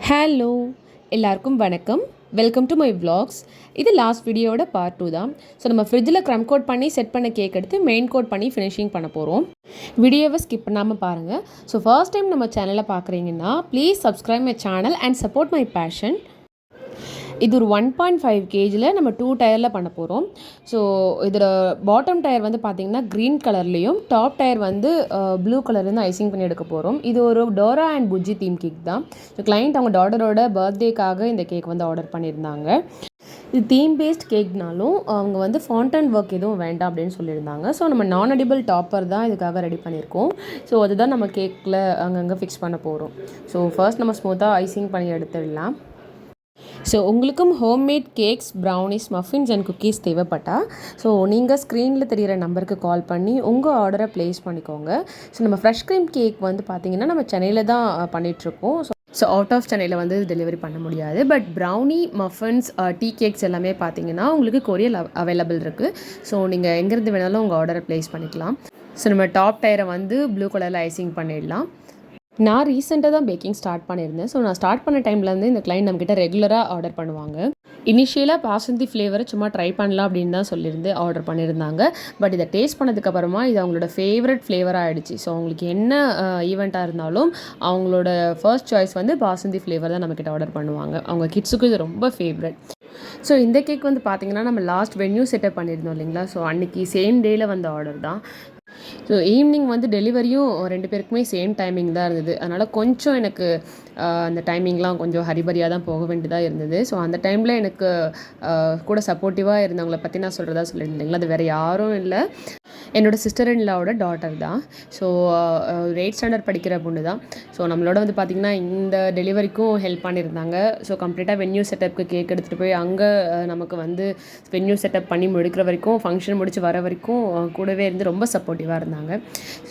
Hello எல்லாருக்கும் வணக்கம். Welcome to my vlogs. இது லாஸ்ட் வீடியோட பார்ட் 2 தான். ஸோ நம்ம ஃப்ரிட்ஜில் க்ரம் கோட் பண்ணி செட் பண்ண கேக் எடுத்து மெயின் கோட் பண்ணி ஃபினிஷிங் பண்ண போகிறோம். வீடியோவை ஸ்கிப் பண்ணாமல் பாருங்கள். ஸோ ஃபர்ஸ்ட் டைம் நம்ம சேனலை பார்க்குறீங்கன்னா please subscribe my channel and support my passion. இது ஒரு 1.5 kgல நம்ம 2 டயரில் பண்ண போகிறோம். ஸோ இதில் பாட்டம் டயர் வந்து பார்த்திங்கன்னா க்ரீன் கலர்லேயும் டாப் டயர் வந்து ப்ளூ கலர்லேருந்து ஐசிங் பண்ணி எடுக்க போகிறோம். இது ஒரு Dora and Bujji theme cake தான். ஸோ கிளைண்ட் அவங்க டாட்டரோட பர்த்டேக்காக இந்த கேக் வந்து ஆர்டர் பண்ணியிருந்தாங்க. இது தீம் பேஸ்ட் கேக்னாலும் அவங்க வந்து ஃபாண்டன் ஒர்க் எதுவும் வேண்டாம் அப்படின்னு சொல்லியிருந்தாங்க. ஸோ நம்ம நான் எடிபிள் டாப்பர் தான் இதுக்காக ரெடி பண்ணியிருக்கோம். ஸோ அதுதான் நம்ம கேக்கில் அங்கங்கே ஃபிக்ஸ் பண்ண போகிறோம். ஸோ ஃபர்ஸ்ட் நம்ம ஸ்மூத்தாக ஐசிங் பண்ணி எடுத்துடலாம். ஸோ உங்களுக்கும் homemade cakes, brownies, muffins and cookies தேவைப்பட்டால் ஸோ நீங்கள் ஸ்க்ரீனில் தெரிகிற நம்பருக்கு கால் பண்ணி உங்கள் ஆர்டரை ப்ளேஸ் பண்ணிக்கோங்க. ஸோ நம்ம ஃப்ரெஷ் க்ரீம் கேக் வந்து பார்த்திங்கன்னா நம்ம சென்னையில் தான் பண்ணிகிட்ருக்கோம். ஸோ அவுட் ஆஃப் சென்னையில் வந்து டெலிவரி பண்ண முடியாது. But brownie, muffins, tea cakes எல்லாமே பார்த்திங்கன்னா உங்களுக்கு கொரியர் அவைலபிள் இருக்குது. ஸோ நீங்கள் எங்கேருந்து வேணாலும் உங்கள் ஆர்டரை ப்ளேஸ் பண்ணிக்கலாம். ஸோ நம்ம டாப் டயரை வந்து ப்ளூ கலரில் ஐசிங் பண்ணிடலாம். நான் ரீசெண்டாக தான் பேக்கிங் ஸ்டார்ட் பண்ணியிருந்தேன். ஸோ நான் ஸ்டார்ட் பண்ண டைம்லேருந்து இந்த கிளைண்ட் நம்மக்கிட்ட ரெகுலராக ஆர்டர் பண்ணுவாங்க. இனிஷியலாக பாசந்தி ஃப்ளேவரை சும்மா ட்ரை பண்ணலாம் அப்படின்னு தான் சொல்லியிருந்து ஆர்டர் பண்ணியிருந்தாங்க. பட் இதை டேஸ்ட் பண்ணதுக்கப்புறமா இது அவங்களோட ஃபேவரட் ஃப்ளேவராக ஆகிடுச்சு. ஸோ அவங்களுக்கு என்ன ஈவெண்ட்டாக இருந்தாலும் அவங்களோட ஃபர்ஸ்ட் சாய்ஸ் வந்து பாசந்தி ஃப்ளேவர் தான் நம்மக்கிட்ட ஆர்டர் பண்ணுவாங்க. அவங்க கிட்ஸுக்கும் இது ரொம்ப ஃபேவரட். ஸோ இந்த கேக் வந்து பார்த்திங்கன்னா நம்ம லாஸ்ட் வென்யூ செட்டப் பண்ணியிருந்தோம் இல்லைங்களா. ஸோ அன்றைக்கி சேம் டேயில் வந்த ஆர்டர் தான். ஸோ ஈவினிங் வந்து டெலிவரியும் 2 பேருக்குமே சேம் டைமிங் தான் இருந்தது. அதனால் கொஞ்சம் எனக்கு அந்த டைமிங்லாம் கொஞ்சம் ஹரிபரியாக தான் போக வேண்டியதாக இருந்தது. ஸோ அந்த டைமில் எனக்கு கூட சப்போர்ட்டிவாக இருந்தவங்கள பற்றி நான் சொல்கிறதா சொல்லியிருந்தீங்களா, அது வேறு யாரும் இல்லை, என்னோடய சிஸ்டர் இன் லாவோட டாட்டர் தான். ஸோ 8th ஸ்டாண்டர்ட் படிக்கிற பொண்ணு தான். ஸோ நம்மளோட வந்து பார்த்திங்கன்னா இந்த டெலிவரிக்கும் ஹெல்ப் பண்ணியிருந்தாங்க. ஸோ கம்ப்ளீட்டாக வென்யூ செட்டப்புக்கு கேக் எடுத்துகிட்டு போய் அங்கே நமக்கு வந்து வென்யூ செட்டப் பண்ணி முடிக்கிற வரைக்கும், ஃபங்க்ஷன் முடிச்சு வர வரைக்கும் கூடவே இருந்து ரொம்ப சப்போர்ட்டிவாக இருந்தாங்க.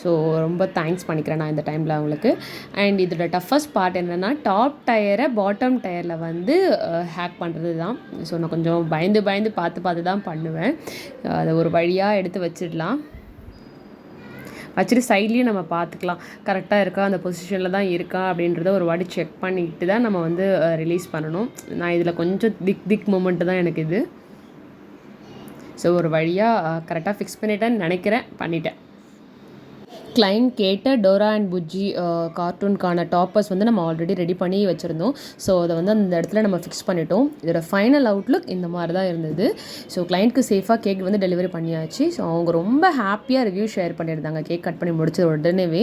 ஸோ ரொம்ப தேங்க்ஸ் பண்ணிக்கிறேன் நான் இந்த டைமில் அவங்களுக்கு. அண்ட் இதோட டஃபஸ்ட் பார்ட் என்னென்னா டாப் டயரை பாட்டம் டயரில் வந்து ஹேக் பண்ணுறது தான். ஸோ நான் கொஞ்சம் பயந்து பார்த்து தான் பண்ணுவேன். அதை ஒரு வழியாக எடுத்து வச்சிடலாம். வச்சுட்டு சைட்லேயும் நம்ம பார்த்துக்கலாம் கரெக்டாக இருக்கா, அந்த பொசிஷனில் தான் இருக்கா அப்படின்றத ஒரு வாட்டி செக் பண்ணிட்டு தான் நம்ம வந்து ரிலீஸ் பண்ணணும். நான் இதில் கொஞ்சம் திக் மூமெண்ட்டு தான் எனக்கு இது. ஸோ ஒரு வழியாக கரெக்டாக ஃபிக்ஸ் பண்ணிட்டேன்னு நினைக்கிறேன், பண்ணிட்டேன். கிளைண்ட் கேட்ட டோரா அண்ட் புஜ்ஜி கார்ட்டூனுக்கான டாப்பர்ஸ் வந்து நம்ம ஆல்ரெடி ரெடி பண்ணி வச்சுருந்தோம். ஸோ அதை வந்து அந்த இடத்துல நம்ம ஃபிக்ஸ் பண்ணிட்டோம். இதோட ஃபைனல் அவுட்லுக் இந்த மாதிரி தான் இருந்தது. ஸோ கிளைண்ட்க்கு சேஃபாக கேக் வந்து டெலிவரி பண்ணியாச்சு. ஸோ அவங்க ரொம்ப ஹாப்பியாக ரிவ்யூ ஷேர் பண்ணியிருந்தாங்க. கேக் கட் பண்ணி முடிச்ச உடனேவே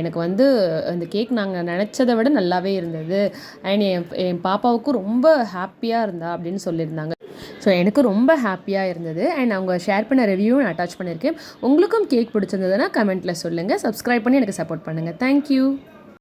எனக்கு வந்து அந்த கேக் நாங்கள் நினச்சதை விட நல்லாவே இருந்தது. அண்ட் என் பாப்பாவுக்கும் ரொம்ப ஹாப்பியாக இருந்தா அப்படின்னு சொல்லியிருந்தாங்க. ஸோ எனக்கு ரொம்ப ஹாப்பியாக இருந்தது. அண்ட் அவங்க ஷேர் பண்ண ரிவ்யூவும் நான் அட்டாச் பண்ணியிருக்கேன். உங்களுக்கும் கேக் பிடிச்சிருந்ததுன்னா கமெண்ட்டில் சொல்லுங்கள். சப்ஸ்கிரைப் பண்ணி எனக்கு சப்போர்ட் பண்ணுங்கள். தேங்க்யூ.